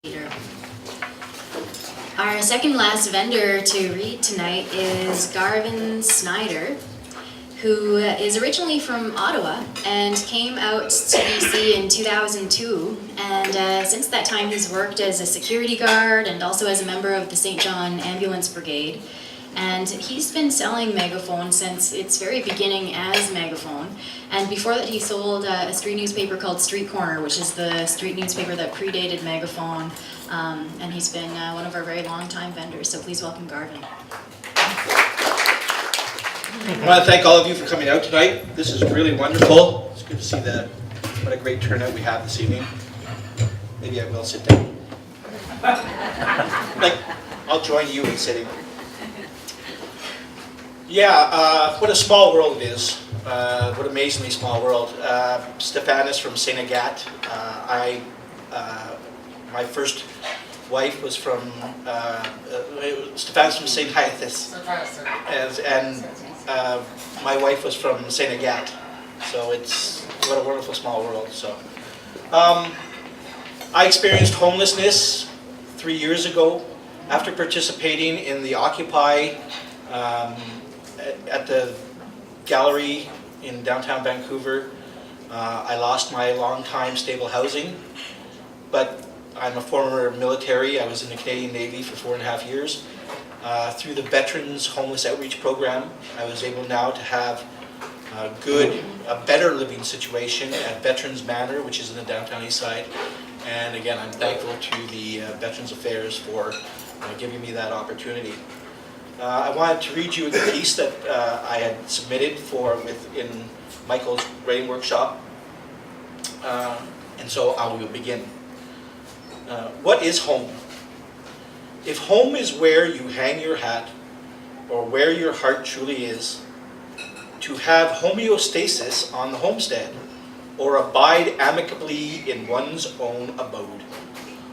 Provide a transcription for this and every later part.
Peter. Our second last vendor to read tonight is Garvin Snider, who is originally from Ottawa and came out to BC in 2002. And since that time, he's worked as a security guard and also as a member of the St. John Ambulance Brigade. And he's been selling Megaphone since its very beginning as Megaphone. And before that, he sold a street newspaper called Street Corner, which is the street newspaper that predated Megaphone. And he's been one of our very long-time vendors. So please welcome Garvin. I want to thank all of you for coming out tonight. This is really wonderful. It's good to see what a great turnout we have this evening. Maybe I will sit down. I'll join you in sitting. Yeah, what a small world it is. What an amazingly small world. Stefan is from St. Agathe. My first wife was from, Stefan's from St. Hyacinthe. And my wife was from St. Agathe. So what a wonderful small world. So, I experienced homelessness 3 years ago after participating in the Occupy at the gallery in downtown Vancouver. I lost my long-time stable housing, but I'm a former military. I was in the Canadian Navy for 4.5 years. Through the Veterans Homeless Outreach Program, I was able now to have a better living situation at Veterans Manor, which is in the downtown east side. And again, I'm thankful to the Veterans Affairs for giving me that opportunity. I wanted to read you a piece that I had submitted in Michael's writing workshop. And so I will begin. What is home? If home is where you hang your hat, or where your heart truly is, to have homeostasis on the homestead, or abide amicably in one's own abode.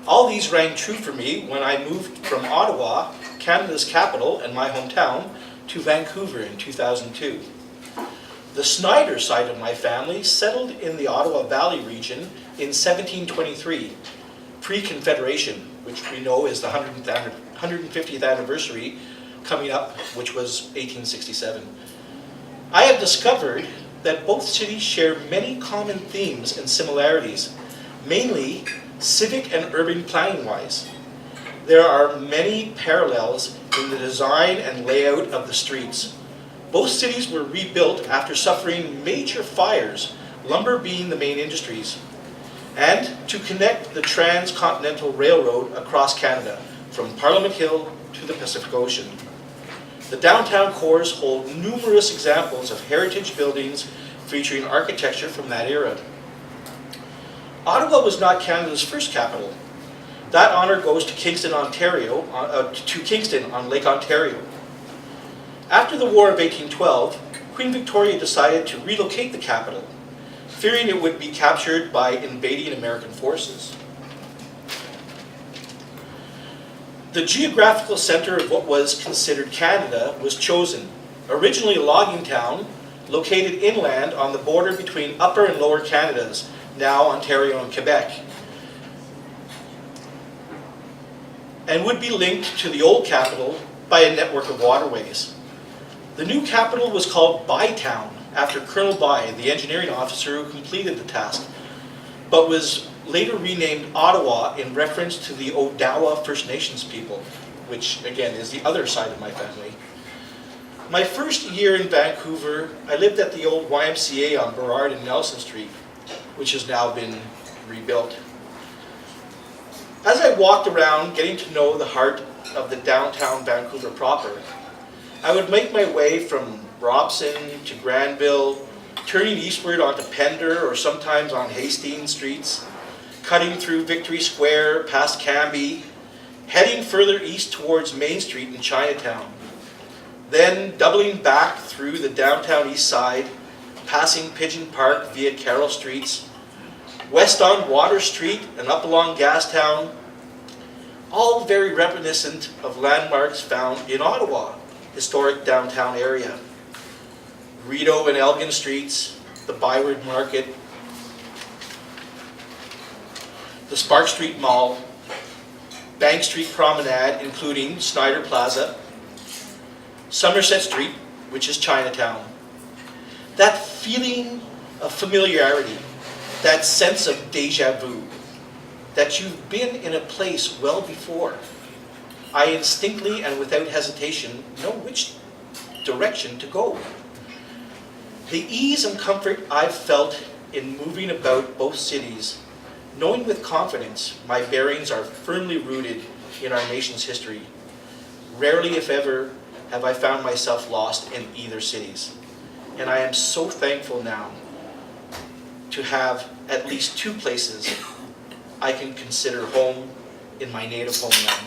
All these rang true for me when I moved from Ottawa, Canada's capital and my hometown, to Vancouver in 2002. The Snider side of my family settled in the Ottawa Valley region in 1723, pre-Confederation, which we know is the 150th anniversary coming up, which was 1867. I have discovered that both cities share many common themes and similarities, mainly civic and urban planning-wise. There are many parallels in the design and layout of the streets. Both cities were rebuilt after suffering major fires, lumber being the main industries, and to connect the Transcontinental Railroad across Canada, from Parliament Hill to the Pacific Ocean. The downtown cores hold numerous examples of heritage buildings featuring architecture from that era. Ottawa was not Canada's first capital. That honor goes to Kingston, Ontario, Kingston on Lake Ontario. After the War of 1812, Queen Victoria decided to relocate the capital, fearing it would be captured by invading American forces. The geographical center of what was considered Canada was chosen, originally a logging town located inland on the border between Upper and Lower Canadas, now Ontario and Quebec, and would be linked to the old capital by a network of waterways. The new capital was called Bytown, after Colonel By, the engineering officer who completed the task, but was later renamed Ottawa in reference to the Odawa First Nations people, which again is the other side of my family. My first year in Vancouver, I lived at the old YMCA on Burrard and Nelson Street, which has now been rebuilt. As I walked around getting to know the heart of the downtown Vancouver proper, I would make my way from Robson to Granville, turning eastward onto Pender or sometimes on Hastings streets, cutting through Victory Square past Cambie, heading further east towards Main Street in Chinatown, then doubling back through the downtown east side, passing Pigeon Park via Carroll Streets, west on Water Street and up along Gastown, all very reminiscent of landmarks found in Ottawa, historic downtown area. Rideau and Elgin Streets, the Byward Market, the Spark Street Mall, Bank Street Promenade, including Snider Plaza, Somerset Street, which is Chinatown. That feeling of familiarity, that sense of deja vu, that you've been in a place well before. I instinctively and without hesitation know which direction to go. The ease and comfort I've felt in moving about both cities, knowing with confidence my bearings are firmly rooted in our nation's history. Rarely, if ever, have I found myself lost in either cities. And I am so thankful now to have at least two places I can consider home in my native homeland.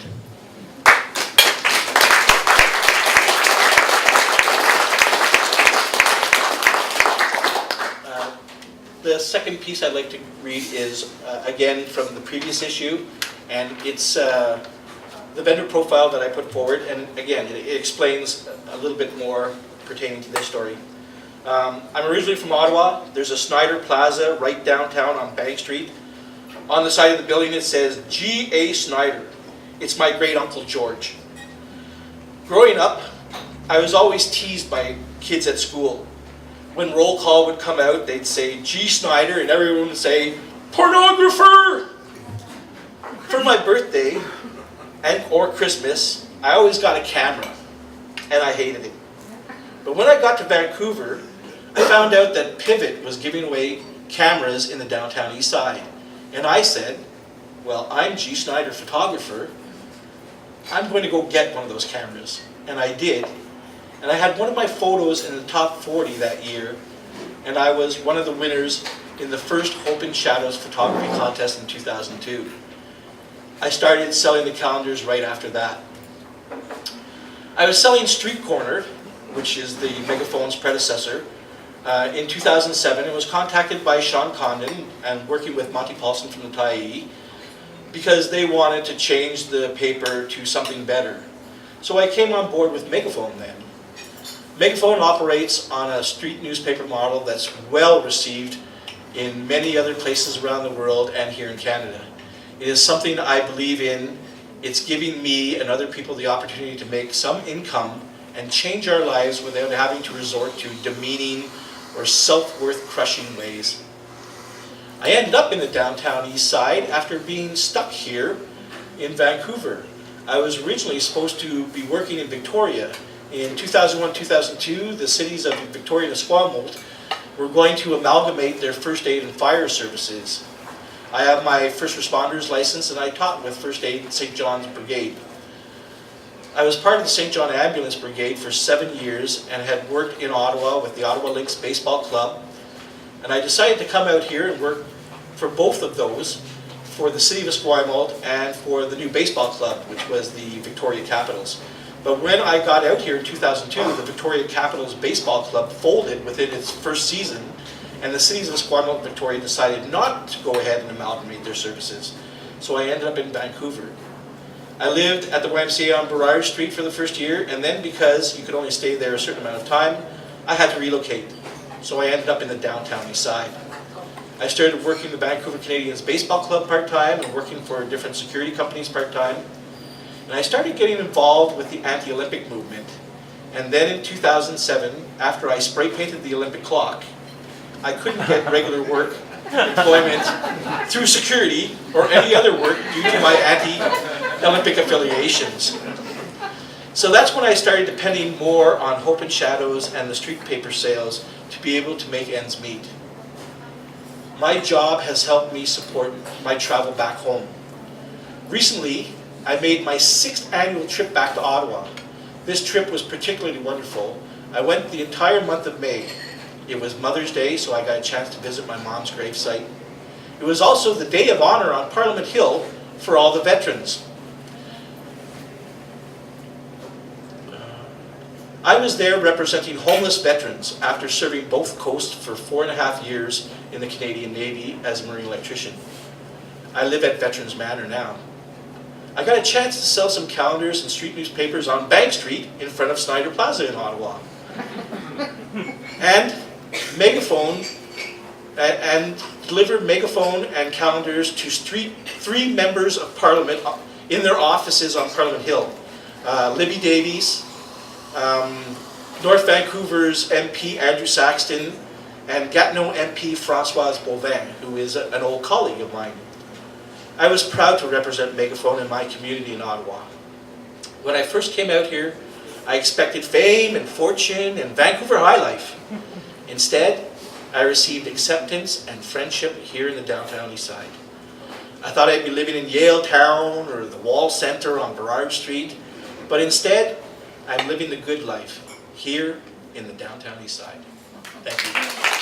The second piece I'd like to read is, again, from the previous issue, and it's the vendor profile that I put forward, and again, it explains a little bit more pertaining to this story. I'm originally from Ottawa. There's a Snider Plaza right downtown on Bank Street. On the side of the building it says, G.A. Snider. It's my great uncle George. Growing up, I was always teased by kids at school. When roll call would come out, they'd say, G. Snider, and everyone would say, pornographer! For my birthday or Christmas, I always got a camera, and I hated it. But when I got to Vancouver, I found out that Pivot was giving away cameras in the downtown east side. And I said, well, I'm G. Snider, photographer. I'm going to go get one of those cameras. And I did. And I had one of my photos in the top 40 that year. And I was one of the winners in the first Hope in Shadows photography contest in 2002. I started selling the calendars right after that. I was selling Street Corner, which is the Megaphone's predecessor, in 2007, and was contacted by Sean Condon and working with Monty Paulson from the Tyee because they wanted to change the paper to something better. So I came on board with Megaphone then. Megaphone operates on a street newspaper model that's well received in many other places around the world and here in Canada. It is something I believe in. It's giving me and other people the opportunity to make some income and change our lives without having to resort to demeaning or self-worth crushing ways. I ended up in the downtown east side after being stuck here in Vancouver. I was originally supposed to be working in Victoria. In 2001-2002, the cities of Victoria and Esquimalt were going to amalgamate their first aid and fire services. I have my first responders license and I taught with First Aid St. John's Brigade. I was part of the St. John Ambulance Brigade for 7 years and had worked in Ottawa with the Ottawa Lynx Baseball Club. And I decided to come out here and work for both of those, for the City of Esquimalt and for the new baseball club, which was the Victoria Capitals. But when I got out here in 2002, the Victoria Capitals Baseball Club folded within its first season, and the cities of Esquimalt and Victoria decided not to go ahead and amalgamate their services. So I ended up in Vancouver. I lived at the YMCA on Burrard Street for the first year, and then because you could only stay there a certain amount of time, I had to relocate. So I ended up in the downtown east side. I started working the Vancouver Canadians Baseball Club part-time and working for different security companies part-time. And I started getting involved with the anti-Olympic movement. And then in 2007, after I spray painted the Olympic clock, I couldn't get regular work employment through security or any other work due to my anti-Olympic affiliations. So that's when I started depending more on Hope in Shadows and the street paper sales to be able to make ends meet. My job has helped me support my travel back home. Recently, I made my 6th annual trip back to Ottawa. This trip was particularly wonderful. I went the entire month of May. It was Mother's Day, so I got a chance to visit my mom's gravesite. It was also the Day of Honor on Parliament Hill for all the veterans. I was there representing homeless veterans after serving both coasts for 4.5 years in the Canadian Navy as a marine electrician. I live at Veterans Manor now. I got a chance to sell some calendars and street newspapers on Bank Street in front of Snider Plaza in Ottawa. And Megaphone, and delivered Megaphone and calendars to 3 members of Parliament in their offices on Parliament Hill. Libby Davies, North Vancouver's MP Andrew Saxton, and Gatineau MP Françoise Beauvin, who is an old colleague of mine. I was proud to represent Megaphone in my community in Ottawa. When I first came out here, I expected fame and fortune and Vancouver high life. Instead, I received acceptance and friendship here in the downtown east side. I thought I'd be living in Yale Town or the Wall Centre on Burrard Street, but instead, I'm living the good life here in the downtown east side. Thank you.